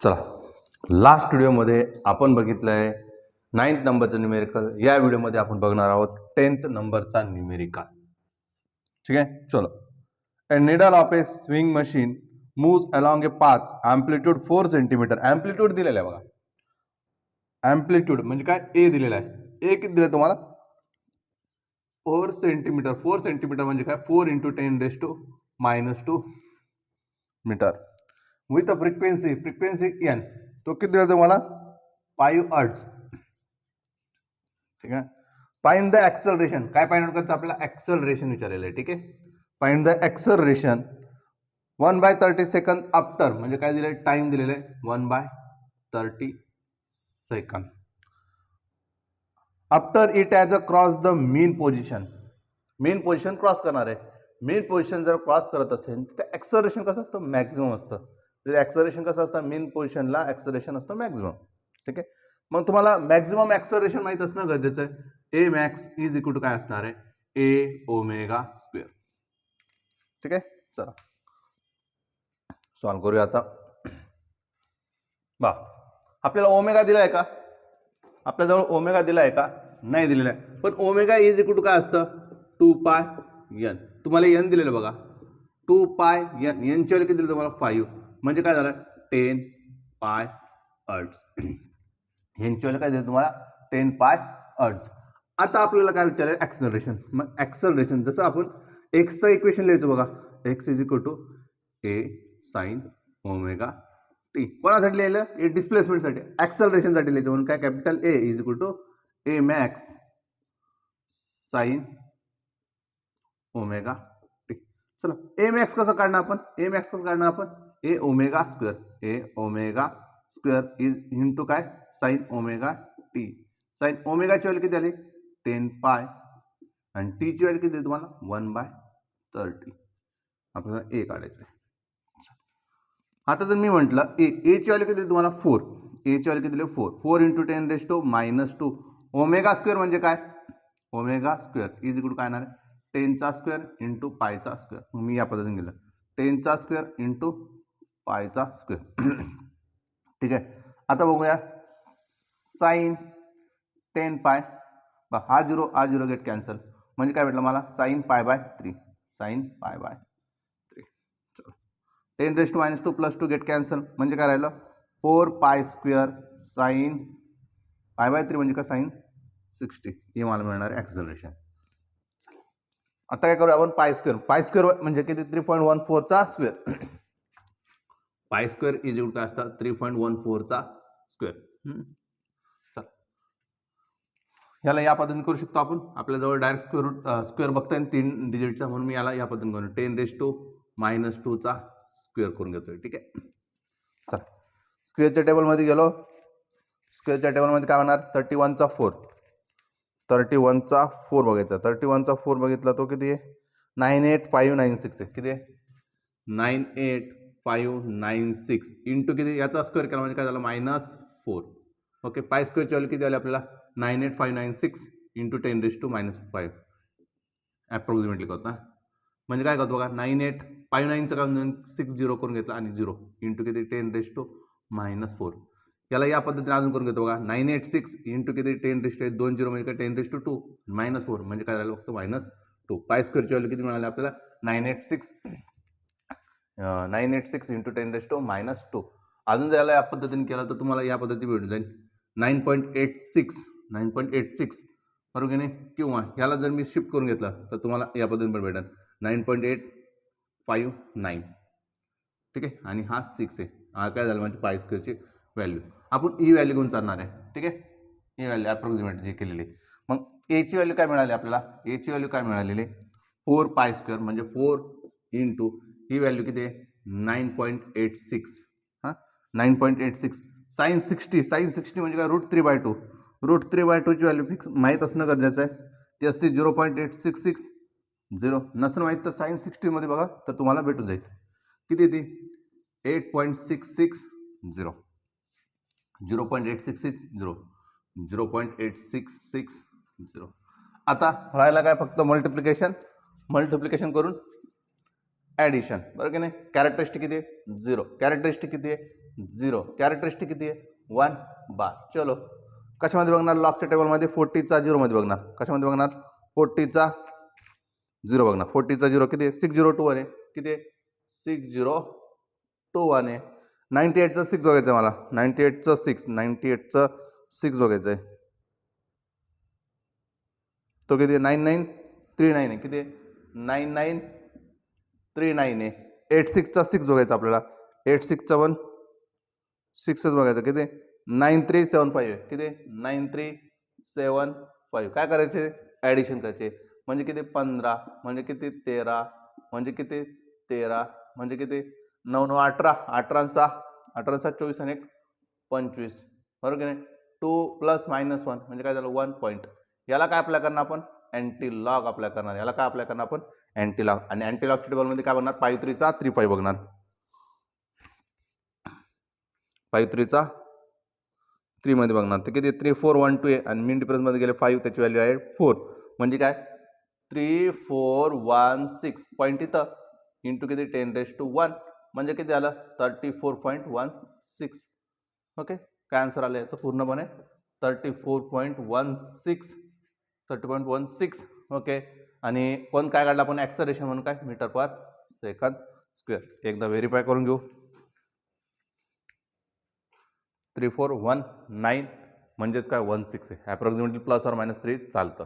चला, लास्ट व्हिडिओमध्ये आपण बघितलं आहे 9th नंबरचं न्यूमेरिकल. या व्हिडिओमध्ये आपण बघणार आहोत 10th नंबरचा न्यूमेरिकल. ठीक आहे, चलो. A needle of a sewing machine moves along a path amplitude 4 centimetre. Amplitude दिलेला आहे बघा. एम्प्लिट्यूड म्हणजे काय, ए दिलेला आहे. ए किती दिलं तुम्हाला? 4 सेंटीमीटर. 4 सेंटीमीटर म्हणजे काय, 4 × 10⁻² metre. With a frequency n. तो किती दिला तुम्हाला? 5 हर्ट्ज. ठीक आहे. Find the acceleration. काय फाइंड करायचं आपल्याला? ऍक्सेलरेशन विचारलेलं आहे. ठीक आहे. Find the acceleration 1/30 second after. म्हणजे काय दिलंय? टाइम दिलेलं आहे 1/30 second. After it has a cross the mean position. Mean position cross करणार आहे. मेन पोझिशन जर क्रॉस करत असेल तर ऍक्सेलरेशन कसं असतं? मॅक्झिमम असतं. ऍक्सेलरेशन कसं असतं? मेन पोझिशनला ऍक्सेलरेशन असतं मॅक्झिमम. ठीक आहे. मग तुम्हाला मॅक्झिमम ऍक्सेलरेशन माहित असणं गरजेचं आहे. ए मॅक्स इज इक्वल टू काय असणार आहे? ए ओमेगा स्क्वेअर. ठीक आहे. चला सॉल्व करूया आता. बा, आपल्याला ओमेगा दिलाय का? आपल्याजवळ ओमेगा दिलाय का? नाही दिलेला आहे. पण ओमेगा इज इक्वल टू काय असतं? 2πn. तुम्हाला एन दिलेलं बघा, 2πn. एनच्या किती दिलं तुम्हाला? 5. म्हणजे काय झालं? 10π हर्ट्ज. एनच्या काय दिलं तुम्हाला? 10π हर्ट्ज. आता आपल्याला काय विचारायचं? ऍक्सेलरेशन. मग ऍक्सेलरेशन जसं आपण एक्सचं इक्वेशन लिहायचं बघा. X is equal to a sine omega t. कोणासाठी लिहिलं? ए डिस्प्लेसमेंटसाठी. ऍक्सेलरेशनसाठी लिहायचं म्हणून काय? Capital A is equal to a max sine omega t. चला, ए मॅक्स कसं काढणार आपण? ए मॅक्स कसं काढणार आपण? A omega square. A omega square is into काय? Sine omega t. साइन ओमेगाची व्हॅल्यू किती आली? 10π. आणि टीची व्हॅल्यू किती तुम्हाला? 1/30. आपल्याला ए काढायचं आहे. आता जर मी म्हटलं एची व्हॅल्यू किती तुम्हाला? 4. एची व्हॅल्यू किती दिली? 4. 4 × 10⁻². ओमेगा स्क्वेअर म्हणजे काय? Omega square is equal to काय येणार आहे? 10चा स्क्वेअर इंटू पायचा स्क्वेअर. मी या पद्धतीने गेलं 10चा स्क्वेअर इंटू पायचा स्क्वेअर. ठीक आहे. आता बघूया साइन 10π. हा 0 गेट कॅन्सल. म्हणजे काय भेटलं मला? साइन π/3. साइन π/3. 10⁻² + 2 get cancel. म्हणजे काय राहिलं? 4π² साइन π/3 म्हणजे काय? साइन 60. हे मला मिळणार आहे ऍक्सेलरेशन. आता काय करूया आपण? π² म्हणजे किती? 3.14चा स्क्वेअर. π² इज इक्वल काय असतं? 3.14चा स्क्वेअर. चल, ह्याला या पद्धतीने करू शकतो आपण. आपल्याजवळ डायरेक्ट स्क्वेअर बघता येईल 3 डिजिटचा, म्हणून मी याला या पद्धतीने करू. 10⁻² स्क्वेअर करून घेतोय. ठीक आहे. चला, स्क्वेअरच्या टेबलमध्ये गेलो. स्क्वेअरच्या टेबलमध्ये काय होणार? 31चा 4. 31चा 4 बघायचा. 31चा 4 बघितला तो किती आहे? 98596 आहे. किती आहे? 98596 इंटू किती? याचा स्क्वेअर केला म्हणजे काय झालं? -4. ओके. π² व्हॅल्यू किती आली आपल्याला? 98596 इंटू 10⁻⁵. अप्रॉक्सिमेटली करतो ना. म्हणजे काय करतो बघा? 9859चं काय? 60 करून घेतला आणि 0 इंटू किती? 10⁻⁴. याला या पद्धतीने अजून करून घेतो बघा. 986 इंटू किती? 10⁻²0 म्हणजे काय? 10⁻² -4 म्हणजे काय झालं? फक्त -2. π² व्हॅल्यू किती मिळाली आपल्याला? 986 इंटू 10⁻². अजून जर याला या पद्धतीने केलं तर तुम्हाला या पद्धतीने भेटून जाईल 9.86 बरोबर की नाही? किंवा याला जर मी शिफ्ट करून घेतलं तर तुम्हाला या पद्धतीने पण भेटेल 9.859. ठीक आहे. आणि हा 6 आहे. हा काय झालं म्हणजे π² व्हॅल्यू. आपण ही व्हॅल्यू घेऊन चालणार आहे. ठीक आहे. ही व्हॅल्यू अप्रॉक्सिमेट जी केलेली. मग एची व्हॅल्यू काय मिळाली आपल्याला? एची व्हॅल्यू काय मिळालेली? 4π² म्हणजे 4 इंटू ही व्हॅल्यू किती आहे? 9.86. हां, 9.86 साइन 60. साइन 60 म्हणजे काय? √3/2. √3/2ची व्हॅल्यू फिक्स माहीत असणं गरजेचं आहे. ती असते 0.8660. नसेल माहीत तर साइन 60 मध्ये बघा तर तुम्हाला भेटून जाईल. किती ती? 8.660. 0.866 0.8660. आता राहिला काय? फक्त मल्टिप्लिकेशन करून ॲडिशन. बरोबर की नाही? कॅरेक्टरिस्टिक किती आहे? 0. कॅरेक्टरिस्टिक किती आहे? 0. कॅरेक्टरिस्टिक किती आहे 1 बार. चलो कशामध्ये बघणार लॉगच्या टेबलमध्ये 40चा 0 मध्ये बघणार. कशामध्ये बघणार 40चा 0 बघणार. 40चा 0 किती आहे 6021 आहे. किती आहे 6021 आहे. 98चं 6 बघायचं आहे मला. 98चं 6 बघायचं आहे. तो किती आहे 9939 आहे. किती आहे 9939 आहे. 86चा 6 बघायचा आपल्याला. 86चा 6च बघायचं. किती 9375 आहे. किती 9375. काय करायचे ॲडिशन करायचे. म्हणजे किती 15 म्हणजे किती 13 म्हणजे किती 13 म्हणजे किती 9 9 18 18 6 18 7 24 आणि 1 25. बरोबर की नाही. 2 + -1 म्हणजे काय झालं 1 पॉईंट. याला काय अप्लाय करणार आपण अँटी लॉग अप्लाय करणार. याला काय अप्लाय करणार आपण अँटी लॉग. आणि अँटी लॉग टेबलमध्ये काय बघणार 5 3 चा 3 बघणार. 5 3 चा 3 मध्ये बघणार. तर किती 3 4 1 2 आहे आणि मीन डिफरन्स मध्ये गेले 5 त्याची व्हॅल्यू आहे 4 म्हणजे काय 3416 पॉईंट इथं इंटू किती 10⁻1 म्हणजे किती आलं 34.16. ओके काय आन्सर आलं याचं पूर्णपणे 30.16. ओके आणि कोण काय काढलं आपण ॲक्सलरेशन म्हणून काय मीटर पर सेकंद स्क्वेअर. एकदा व्हेरीफाय करून घेऊ. 3419 म्हणजेच काय 16 आहे. ॲप्रॉक्सिमेटली +or -3 चालतं.